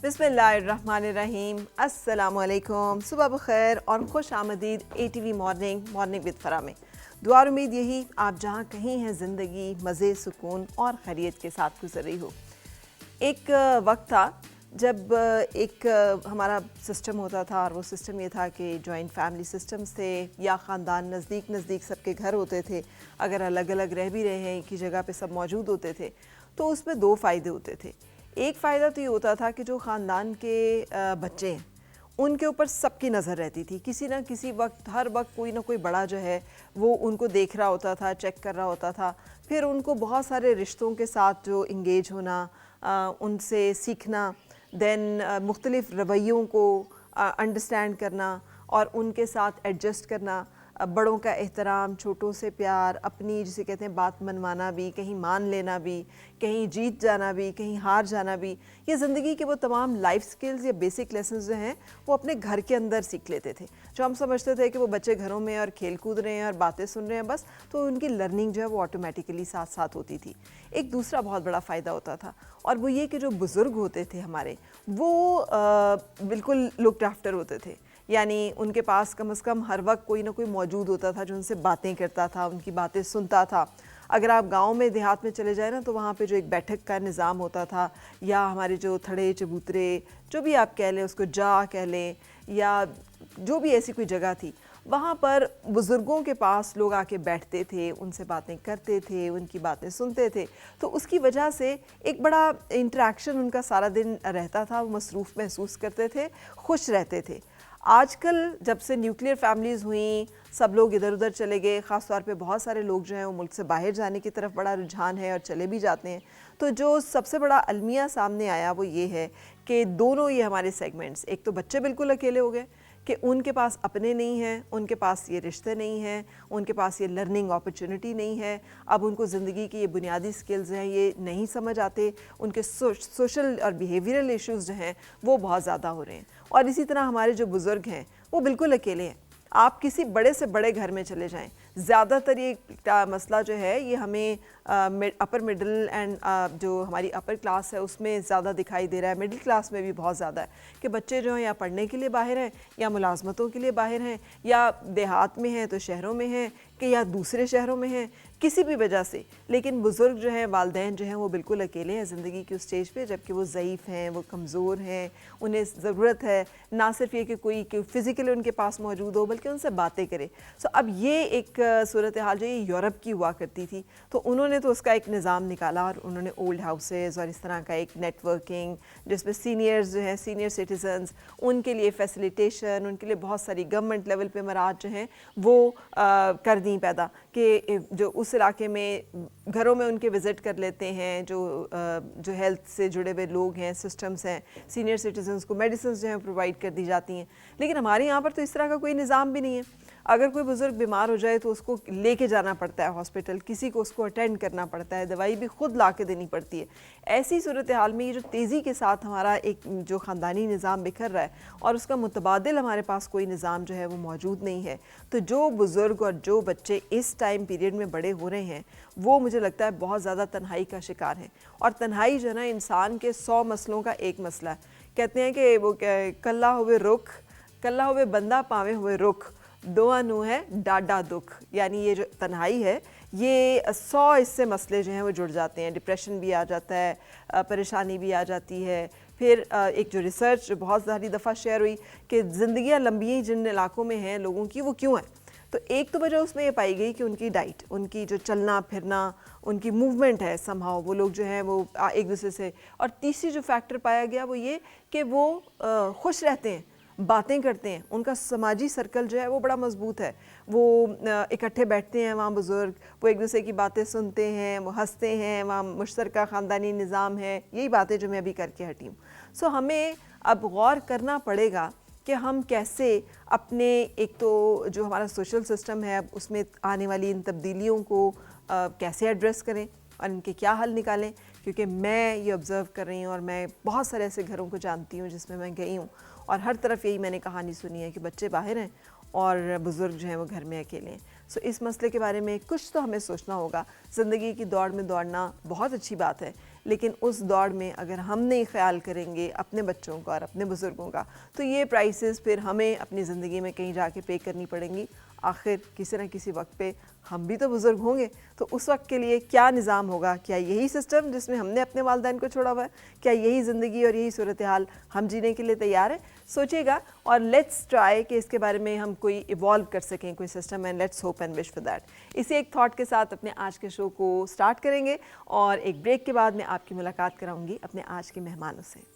बिस्मिल्लाहिर्रहमानिर्रहीम, अस्सलामुअलैकुम, सुबह बखैर और खुश आमदीद ATV मॉर्निंग विद फ़रा में। दुआ और उम्मीद यही आप जहाँ कहीं हैं ज़िंदगी मज़े, सुकून और खैरियत के साथ गुजर रही हो। एक वक्त था जब एक हमारा सिस्टम होता था और वो सिस्टम ये था कि जॉइंट फैमिली सिस्टम्स थे या ख़ानदान नज़दीक नज़दीक सबके घर होते थे। अगर अलग अलग रह भी रहे हैं एक ही जगह पे सब मौजूद होते थे तो उसमें दो फ़ायदे होते थे। एक फ़ायदा तो ये होता था कि जो ख़ानदान के बच्चे हैं उनके ऊपर सबकी नज़र रहती थी। किसी ना किसी वक्त हर वक्त कोई ना कोई बड़ा जो है वो उनको देख रहा होता था, चेक कर रहा होता था। फिर उनको बहुत सारे रिश्तों के साथ जो इंगेज होना, उनसे सीखना, देन मुख्तलिफ़ रवैयों को अंडरस्टैंड करना और उनके साथ एडजस्ट करना, बड़ों का एहतराम, छोटों से प्यार, अपनी जिसे कहते हैं बात मनवाना भी, कहीं मान लेना भी, कहीं जीत जाना भी, कहीं हार जाना भी, ये ज़िंदगी के वो तमाम लाइफ स्किल्स या बेसिक लेसन्स जो हैं वो अपने घर के अंदर सीख लेते थे। जो हम समझते थे कि वो बच्चे घरों में और खेल कूद रहे हैं और बातें सुन रहे हैं बस, तो उनकी लर्निंग जो है वो ऑटोमेटिकली साथ साथ होती थी। एक दूसरा बहुत बड़ा फ़ायदा होता था और वो ये कि जो बुज़ुर्ग होते थे हमारे वो बिल्कुल लुक्ड आफ्टर होते थे। यानी उनके पास कम से कम हर वक्त कोई ना कोई मौजूद होता था जो उनसे बातें करता था, उनकी बातें सुनता था। अगर आप गांव में देहात में चले जाए ना तो वहाँ पे जो एक बैठक का निज़ाम होता था या हमारे जो थड़े चबूतरे जो भी आप कह लें, उसको जा कह लें, या जो भी ऐसी कोई जगह थी, वहाँ पर बुज़ुर्गों के पास लोग आके बैठते थे, उनसे बातें करते थे, उनकी बातें सुनते थे। तो उसकी वजह से एक बड़ा इंटरेक्शन उनका सारा दिन रहता था, वो मसरूफ़ महसूस करते थे, खुश रहते थे। आजकल जब से न्यूक्लियर फैमिलीज़ हुई, सब लोग इधर उधर चले गए, ख़ास तौर पे बहुत सारे लोग जो हैं वो मुल्क से बाहर जाने की तरफ बड़ा रुझान है और चले भी जाते हैं। तो जो सबसे बड़ा अलमिया सामने आया वो ये है कि दोनों ये हमारे सेगमेंट्स, एक तो बच्चे बिल्कुल अकेले हो गए कि उनके पास अपने नहीं हैं, उनके पास ये रिश्ते नहीं हैं, उनके पास ये लर्निंग अपॉर्चुनिटी नहीं है। अब उनको ज़िंदगी की ये बुनियादी स्किल्स हैं ये नहीं समझ आते, उनके सोशल और बिहेवियरल इश्यूज़ जो हैं वो बहुत ज़्यादा हो रहे हैं। और इसी तरह हमारे जो बुज़ुर्ग हैं वो बिल्कुल अकेले हैं। आप किसी बड़े से बड़े घर में चले जाएं, ज़्यादातर ये मसला जो है ये हमें अपर मिडिल एंड जो हमारी अपर क्लास है उसमें ज़्यादा दिखाई दे रहा है। मिडिल क्लास में भी बहुत ज़्यादा है कि बच्चे जो हैं या पढ़ने के लिए बाहर हैं या मुलाजमतों के लिए बाहर हैं या देहात में हैं तो शहरों में हैं कि या दूसरे शहरों में हैं, किसी भी वजह से। लेकिन बुज़ुर्ग जो हैं, वालिदैन जो हैं वो बिल्कुल अकेले हैं ज़िंदगी के उस स्टेज पे, जबकि वो ज़ईफ़ हैं, वो कमज़ोर हैं, उन्हें ज़रूरत है ना सिर्फ ये कि कोई फ़िज़िकली उनके पास मौजूद हो बल्कि उनसे बातें करे। सो अब ये एक सूरत हाल जो ये यूरोप की हुआ करती थी तो उन्होंने तो उसका एक निज़ाम निकाला और उन्होंने ओल्ड हाउसेज़ और इस तरह का एक नेटवर्किंग जिसमें सीनियर्स जो हैं, सीनियर सिटीज़न्स, उनके लिए फैसिलिटेशन, उनके लिए बहुत सारी गवर्नमेंट लेवल पे मराहत जो हैं वो कर दी पैदा कि जो उस इलाके में घरों में उनके विज़िट कर लेते हैं, जो हेल्थ से जुड़े हुए लोग हैं, सिस्टम्स हैं, सीनियर सिटीजन्स को मेडिसिन जो हैं प्रोवाइड कर दी जाती हैं। लेकिन हमारे यहाँ पर तो इस तरह का कोई निज़ाम भी नहीं है। अगर कोई बुज़ुर्ग बीमार हो जाए तो उसको लेके जाना पड़ता है हॉस्पिटल, किसी को उसको अटेंड करना पड़ता है, दवाई भी खुद ला के देनी पड़ती है। ऐसी सूरत हाल में ये जो तेज़ी के साथ हमारा एक जो ख़ानदानी निज़ाम बिखर रहा है और उसका मुतबादिल हमारे पास कोई निज़ाम जो है वो मौजूद नहीं है, तो जो बुज़ुर्ग और जो बच्चे इस टाइम पीरियड में बड़े हो रहे हैं वो मुझे लगता है बहुत ज़्यादा तन्हाई का शिकार हैं। और तन्हाई जो है ना इंसान के 100 मसलों का एक मसला है। कहते हैं कि वो कल्ला हुए रुख, कल्ला हुए बंदा पावे हुए रुख, दुआ नू है डाडा दुख। यानी ये जो तन्हाई है ये 100 इससे मसले जो हैं वो जुड़ जाते हैं। डिप्रेशन भी आ जाता है, परेशानी भी आ जाती है। फिर एक जो रिसर्च जो बहुत सारी दफ़ा शेयर हुई कि ज़िंदगियाँ लंबी जिन इलाकों में हैं लोगों की वो क्यों हैं, तो एक तो वजह उसमें ये पाई गई कि उनकी डाइट, उनकी जो चलना फिरना, उनकी मूवमेंट है, समहाउ वो लोग जो हैं वो एक दूसरे से। और तीसरी जो फैक्टर पाया गया वो ये कि वो खुश रहते हैं, बातें करते हैं, उनका समाजी सर्कल जो है वो बड़ा मजबूत है। वो इकट्ठे बैठते हैं वहाँ बुज़ुर्ग, वो एक दूसरे की बातें सुनते हैं, वो हंसते हैं, वहाँ मुश्तरका ख़ानदानी निज़ाम है। यही बातें जो मैं अभी करके हटी हूँ। सो हमें अब गौर करना पड़ेगा कि हम कैसे अपने एक तो जो हमारा सोशल सिस्टम है उसमें आने वाली इन तब्दीलियों को कैसे एड्रेस करें और इनके क्या हल निकालें। क्योंकि मैं ये ऑब्ज़र्व कर रही हूँ और मैं बहुत सारे ऐसे घरों को जानती हूँ जिसमें मैं गई हूँ और हर तरफ यही मैंने कहानी सुनी है कि बच्चे बाहर हैं और बुज़ुर्ग जो हैं वो घर में अकेले हैं। सो इस मसले के बारे में कुछ तो हमें सोचना होगा। ज़िंदगी की दौड़ में दौड़ना बहुत अच्छी बात है, लेकिन उस दौड़ में अगर हम नहीं ख्याल करेंगे अपने बच्चों का और अपने बुज़ुर्गों का, तो ये प्राइसेस फिर हमें अपनी ज़िंदगी में कहीं जाके पे करनी पड़ेंगी। आखिर किसी न किसी वक्त पे हम भी तो बुज़ुर्ग होंगे, तो उस वक्त के लिए क्या निज़ाम होगा? क्या यही सिस्टम जिसमें हमने अपने वालिदैन को छोड़ा हुआ है, क्या यही ज़िंदगी और यही सूरत हाल हम जीने के लिए तैयार हैं? सोचिएगा और लेट्स ट्राई कि इसके बारे में हम कोई इवॉल्व कर सकें कोई system, and let's hope and wish for that. इसी एक थॉट के साथ अपने आज के शो को स्टार्ट करेंगे और एक ब्रेक के बाद मैं आपकी मुलाकात कराऊंगी अपने आज के मेहमानों से।